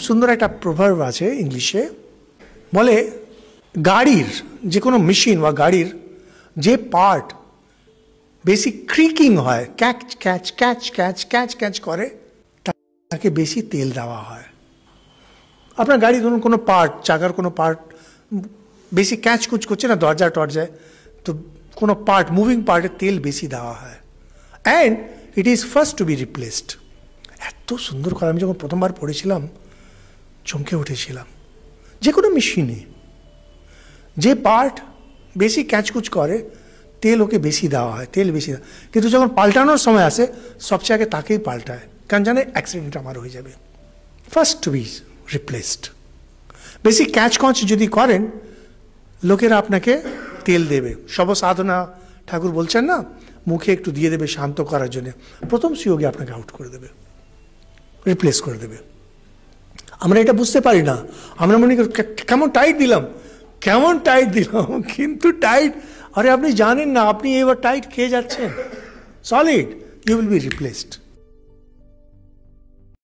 খুব সুন্দর একটা প্রভাব আছে ইংলিশে, বলে গাড়ির যে কোনো মেশিন বা গাড়ির যে পার্ট বেশি ক্রিকিং হয়, catch catch catch catch catch catch করে, তাকে বেশি তেল দেওয়া হয়। আপনার গাড়ি ধরুন কোনো পার্ট, চাকার কোনো পার্ট বেশি ক্যাচ কুচ করছে না, দরজায় টরজায়, তো কোনো পার্ট, মুভিং পার্টে তেল বেশি দেওয়া হয়, and it is first to be replaced. এত সুন্দর করে আমি যখন প্রথমবার পড়েছিলাম চমকে উঠেছিলাম। যে কোনো মেশিনে যে পার্ট বেশি ক্যাচকুচ করে তেল ওকে বেশি দেওয়া হয়, তেল বেশি দেওয়া, কিন্তু যখন পাল্টানোর সময় আসে সবচেয়ে আগে তাকেই পাল্টায়, কারণ জানে অ্যাক্সিডেন্ট আমার হয়ে যাবে। First to be replaced. বেশি ক্যাচ কচ যদি করেন লোকেরা আপনাকে তেল দেবে। সবসাধনা ঠাকুর বলছেন না, মুখে একটু দিয়ে দেবে শান্ত করার জন্য, প্রথম সুযোগে আপনাকে আউট করে দেবে, রিপ্লেস করে দেবে। আমরা এটা বুঝতে পারি না, আমরা মনে করি কেমন টাইট দিলাম, কেমন টাইট দিলাম, কিন্তু টাইট, আরে আপনি জানেন না আপনি এবার টাইট খেয়ে যাচ্ছেন, solid, you will be replaced.